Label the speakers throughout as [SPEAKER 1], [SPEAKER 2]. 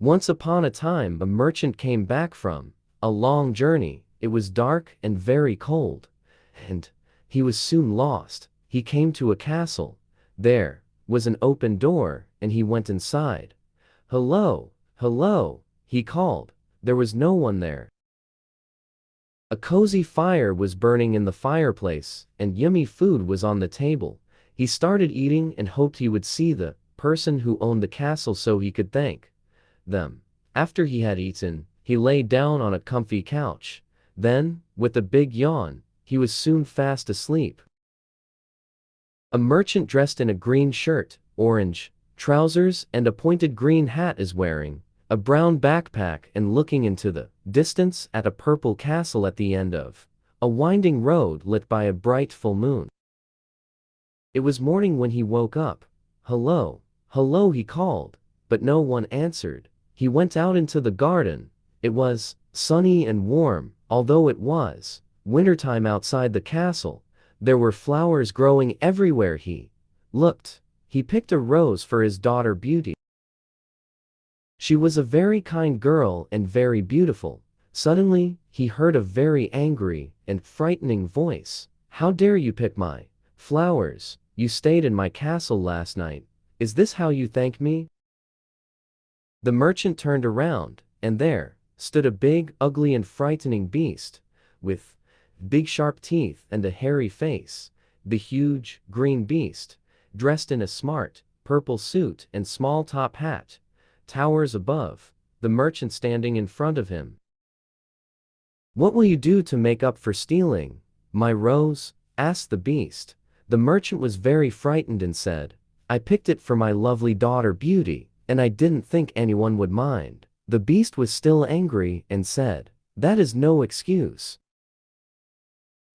[SPEAKER 1] Once upon a time, a merchant came back from a long journey. It was dark and very cold, and he was soon lost. He came to a castle. There was an open door, and he went inside. "Hello, hello," he called. There was no one there. A cozy fire was burning in the fireplace, and yummy food was on the table. He started eating and hoped he would see the person who owned the castle so he could thank them. After he had eaten, he lay down on a comfy couch. Then, with a big yawn, he was soon fast asleep. A merchant dressed in a green shirt, orange trousers, and a pointed green hat is wearing a brown backpack and looking into the distance at a purple castle at the end of a winding road lit by a bright full moon. It was morning when he woke up. "Hello, hello," he called, but no one answered. He went out into the garden. It was sunny and warm, although it was wintertime outside the castle. There were flowers growing everywhere he looked. He picked a rose for his daughter Beauty. She was a very kind girl and very beautiful. Suddenly, he heard a very angry and frightening voice. "How dare you pick my flowers? You stayed in my castle last night. Is this how you thank me?" The merchant turned around, and there stood a big, ugly and frightening beast, with big sharp teeth and a hairy face. The huge, green beast, dressed in a smart, purple suit and small top hat, towers above the merchant standing in front of him. "What will you do to make up for stealing my rose?" asked the beast. The merchant was very frightened and said, "I picked it for my lovely daughter Beauty, and I didn't think anyone would mind." The beast was still angry and said, "That is no excuse."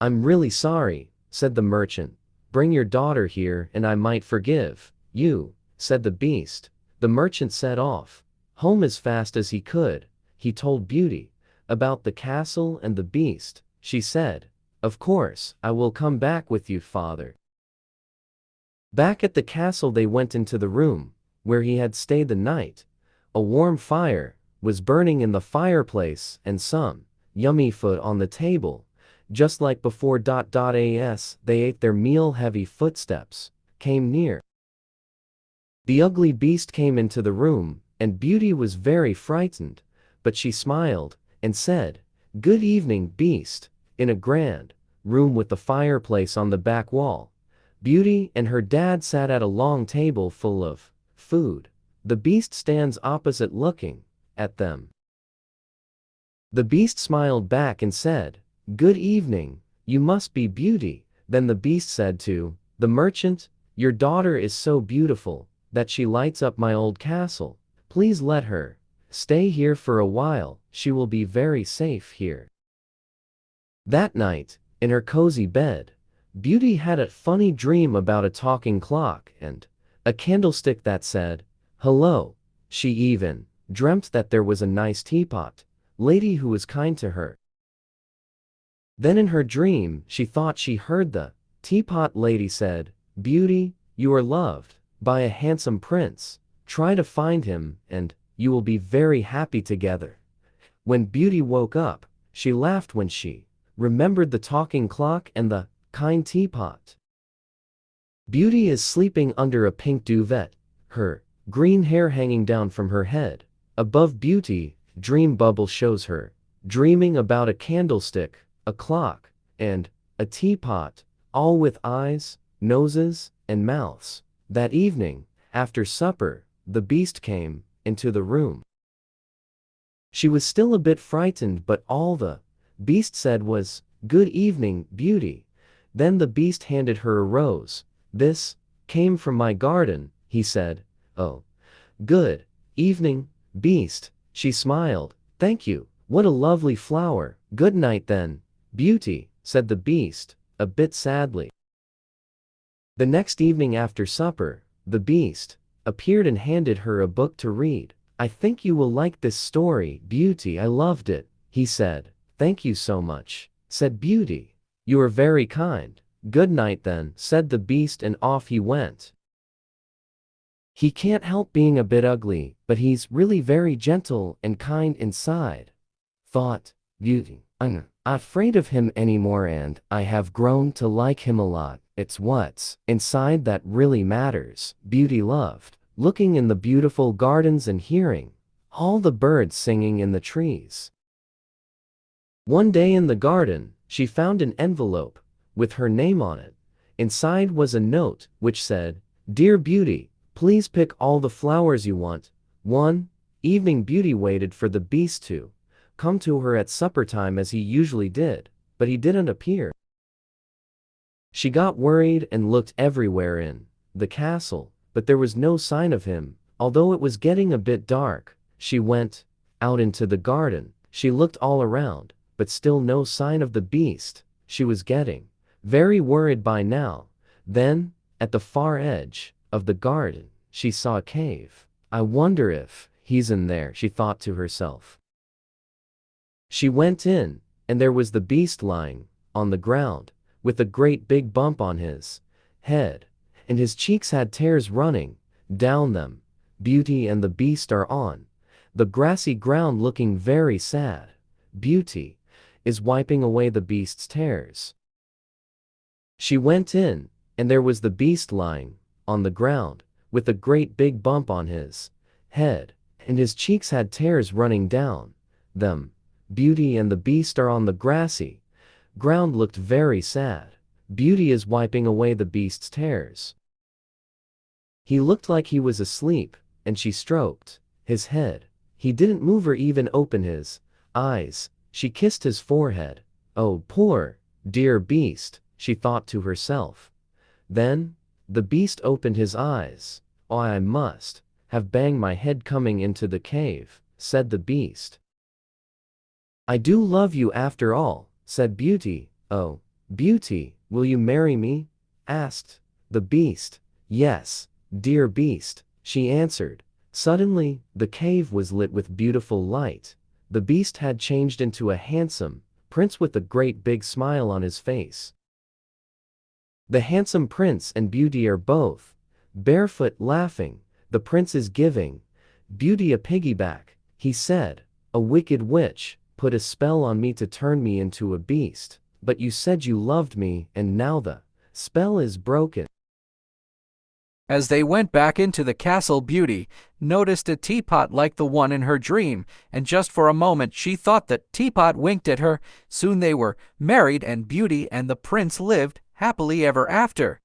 [SPEAKER 1] "I'm really sorry," said the merchant. "Bring your daughter here and I might forgive you," said the beast. The merchant set off home as fast as he could. He told Beauty about the castle and the beast. She said, "Of course, I will come back with you, father." Back at the castle they went into the room where he had stayed the night. A warm fire was burning in the fireplace and some yummy food on the table. Just like before. As they ate their meal, heavy footsteps came near. The ugly beast came into the room, and Beauty was very frightened, but she smiled and said, "Good evening, beast." In a grand room with the fireplace on the back wall, Beauty and her dad sat at a long table full of food. The beast stands opposite looking at them. The beast smiled back and said, "Good evening, you must be Beauty." Then the beast said to the merchant, "Your daughter is so beautiful that she lights up my old castle. Please let her stay here for a while. She will be very safe here." That night, in her cozy bed, Beauty had a funny dream about a talking clock and a candlestick that said, "Hello." She even dreamt that there was a nice teapot lady who was kind to her. Then in her dream, she thought she heard the teapot lady said, "Beauty, you are loved by a handsome prince. Try to find him, and you will be very happy together." When Beauty woke up, she laughed when she remembered the talking clock and the kind teapot. Beauty is sleeping under a pink duvet, her green hair hanging down from her head. Above Beauty, dream bubble shows her dreaming about a candlestick, a clock, and a teapot, all with eyes, noses, and mouths. That evening, after supper, the beast came into the room. She was still a bit frightened, but all the beast said was, "Good evening, Beauty." Then the beast handed her a rose. "This came from my garden," he said. "Oh, good evening, beast." She smiled. "Thank you. What a lovely flower." "Good night then, Beauty," said the beast, a bit sadly. The next evening after supper, the beast appeared and handed her a book to read. "I think you will like this story, Beauty. I loved it," he said. "Thank you so much," said Beauty. "You are very kind." "Good night then," said the beast, and off he went. He can't help being a bit ugly, but he's really very gentle and kind inside, thought Beauty. I'm not afraid of him anymore, and I have grown to like him a lot. It's what's inside that really matters. Beauty loved looking in the beautiful gardens and hearing all the birds singing in the trees. One day in the garden, she found an envelope with her name on it. Inside was a note which said, "Dear Beauty, please pick all the flowers you want." One evening, Beauty waited for the beast to come to her at supper time as he usually did, but he didn't appear. She got worried and looked everywhere in the castle, but there was no sign of him. Although it was getting a bit dark, she went out into the garden. She looked all around, but still no sign of the beast. She was getting very worried by now. Then, at the far edge of the garden, she saw a cave. I wonder if he's in there, she thought to herself. She went in, and there was the beast lying on the ground, with a great big bump on his head, and his cheeks had tears running down them. Beauty and the beast are on the grassy ground looking very sad. Beauty is wiping away the beast's tears. She went in, and there was the beast lying on the ground, with a great big bump on his head, and his cheeks had tears running down them. Beauty and the beast are on the grassy ground looked very sad. Beauty is wiping away the beast's tears. He looked like he was asleep, and she stroked his head. He didn't move or even open his eyes. She kissed his forehead. Oh, poor, dear beast, she thought to herself. Then, the beast opened his eyes. Oh, I must have banged my head coming into the cave, said the beast. I do love you after all, said Beauty. Oh, Beauty, will you marry me? Asked the beast. Yes, dear beast, she answered. Suddenly, the cave was lit with beautiful light. The beast had changed into a handsome prince with a great big smile on his face. The handsome prince and Beauty are both barefoot laughing. The prince is giving Beauty a piggyback. He said, "A wicked witch put a spell on me to turn me into a beast. But you said you loved me, and now the spell is broken."
[SPEAKER 2] As they went back into the castle, Beauty noticed a teapot like the one in her dream, and just for a moment she thought that teapot winked at her. Soon they were married, and Beauty and the prince lived happily ever after.